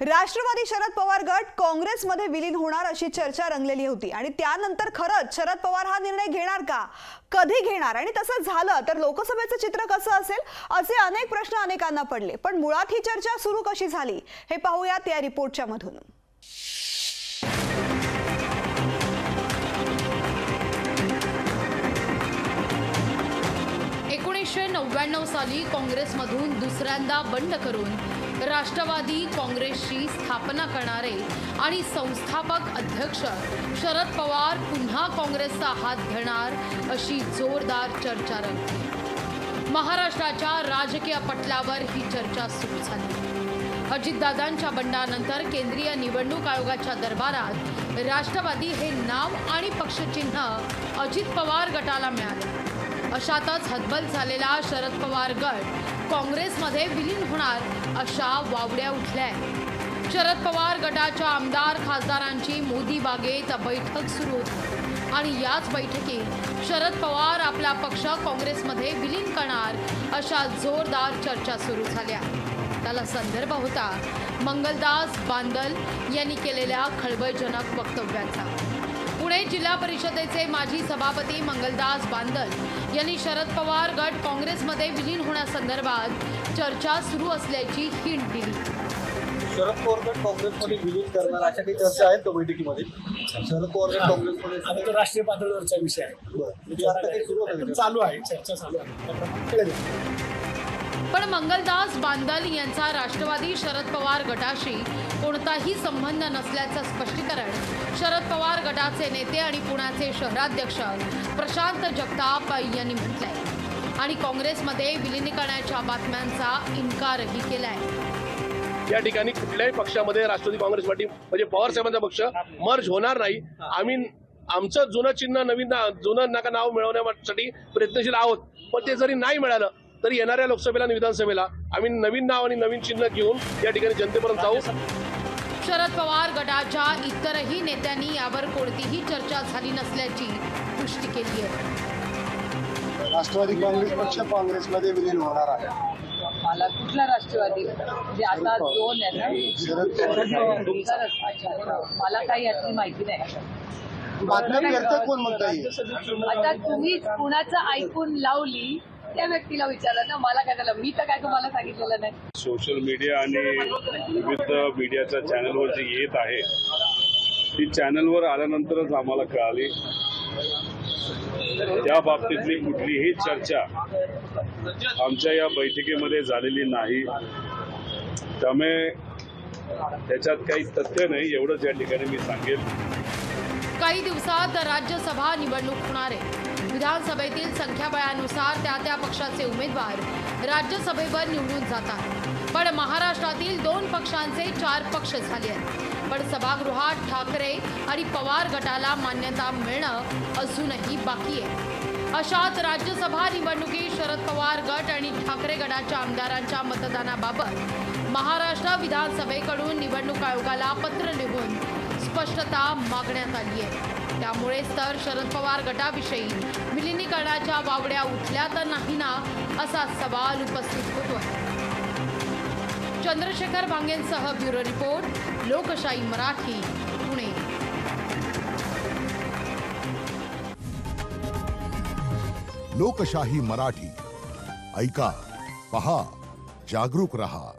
राष्ट्रवादी शरद पवार गट काँग्रेसमध्ये विलीन होणार अशी चर्चा रंगलेली होती आणि त्यानंतर खरंच शरद पवार हा निर्णय घेणार का, कधी घेणार आणि तसं झालं तर लोकसभेचं चित्र कसं असेल असे अनेक प्रश्न अनेकांना पडले। पण मुळात ही चर्चा सुरू कशी झाली हे पाहूयात या रिपोर्टच्या मधून। 1999 साली काँग्रेसमधून दुसऱ्यांदा बंड करून राष्ट्रवादी काँग्रेसची स्थापना करणारे आणि संस्थापक अध्यक्ष शरद पवार पुन्हा काँग्रेसचा हात धरणार अशी जोरदार चर्चा रंगली। महाराष्ट्राच्या राजकीय पटलावर ही चर्चा सुरू झाली। अजितदादांच्या बंडानंतर केंद्रीय निवडणूक आयोगाच्या दरबारात राष्ट्रवादी हे नाव आणि पक्षचिन्ह अजित पवार गटाला मिळाले। अशातच हतबल झालेला शरद पवार गट काँग्रेसमध्ये विलीन होणार अशा वावड्या उठल्या। शरद पवार गटाच्या आमदार खासदारांची मोदी बागेत बैठक सुरू होती आणि याच बैठकीत शरद पवार आपला पक्ष काँग्रेसमध्ये विलीन करणार अशा जोरदार चर्चा सुरू झाल्या। त्याला संदर्भ होता मंगलदास बांदल यांनी केलेल्या खळबळजनक वक्तव्याचा। पुणे जिल्हा परिषदेचे माजी सभापती मंगलदास बांदल यांनी शरद पवार गट काँग्रेसमध्ये विलीन होण्यासंदर्भात चर्चा सुरू असल्याची हिंट दिली। शरद पवार गट काँग्रेसमध्ये विलीन करणार अशा काही चर्चा आहेत का बैठकीमध्ये? शरद पवार गट काँग्रेसमध्ये आता तो राष्ट्रीय पातळीवरचा विषय आहे, चालू आहे, चर्चा चालू आहे। पण मंगलदास बांदल यांचा राष्ट्रवादी शरद पवार गटाशी कोणताही संबंध नसल्याचं स्पष्टीकरण शरद पवार गटाचे नेते आणि पुण्याचे शहराध्यक्ष प्रशांत जगताप यांनी म्हटलंय आणि काँग्रेसमध्ये विलीनीकरणाच्या बातम्यांचा इन्कारही केलाय। या ठिकाणी कुठल्याही पक्षामध्ये राष्ट्रवादी काँग्रेस पार्टी म्हणजे पवार साहेबांचा पक्ष मर्ज होणार नाही। आम्ही आमचं जुनं चिन्ह जुनं नका नाव मिळवण्यासाठी प्रयत्नशील आहोत, पण ते जरी नाही मिळालं तरी येणाऱ्या लोकसभेला आणि विधानसभेला आम्ही नवीन नाव आणि नवीन चिन्ह घेऊन या ठिकाणी जनतेपर्यंत जाऊ। शरद पवार गटाच्या इतरही नेत्यांनी यावर कोणतीही चर्चा झाली नसल्याची पुष्टी केली आहे। राष्ट्रवादी काँग्रेस पक्ष काँग्रेसमध्ये विलीन होणार आहे। मला कुठला राष्ट्रवादी म्हणजे आता दोन आहे ना, मला काही यातली माहिती नाही। बातम्या करता कोण म्हणताय? आता तुम्ही कुणाचं ऐकून लावली त्या व्यक्तीला विचारा ना, मला काय झालं, मी तर काय तुम्हाला सांगितलेलं नाही। सोशल मीडिया आणि विविध मीडियाच्या चॅनलवर जी येत आहे ती चॅनलवर आल्यानंतरच आम्हाला कळाली। त्या बाबतीतली कुठलीही चर्चा आमच्या या बैठकीमध्ये झालेली नाही, त्यामुळे त्याच्यात काही तथ्य नाही एवढंच या ठिकाणी मी सांगेन। काही दिवसात राज्यसभा निवडणूक होणार आहे। विधानसभेतील संख्याबळानुसार त्या पक्षाचे उमेदवार राज्यसभेवर निवडून जातात। पण महाराष्ट्रातील 2 पक्षांचे 4 पक्ष झाले आहेत। पण सभागृहात ठाकरे आणि पवार गटाला मान्यता मिळणं अजूनही बाकी आहे। अशात राज्यसभा निवडणुकीत शरद पवार गट आणि ठाकरे गटाच्या आमदारांच्या मतदानाबाबत महाराष्ट्र विधानसभेकडून निवडणूक आयोगाला पत्र लिहून स्पष्टता मागण्यात आली आहे। त्यामुळेच तर शरद पवार गटाविषयी विलीनीकरणाच्या वावड्या उठल्या तर नाही ना असा सवाल उपस्थित होतोय। चंद्रशेखर भांगेंसह ब्युरो रिपोर्ट, लोकशाही मराठी, पुणे। लोकशाही मराठी ऐका, पहा, जागरूक रहा।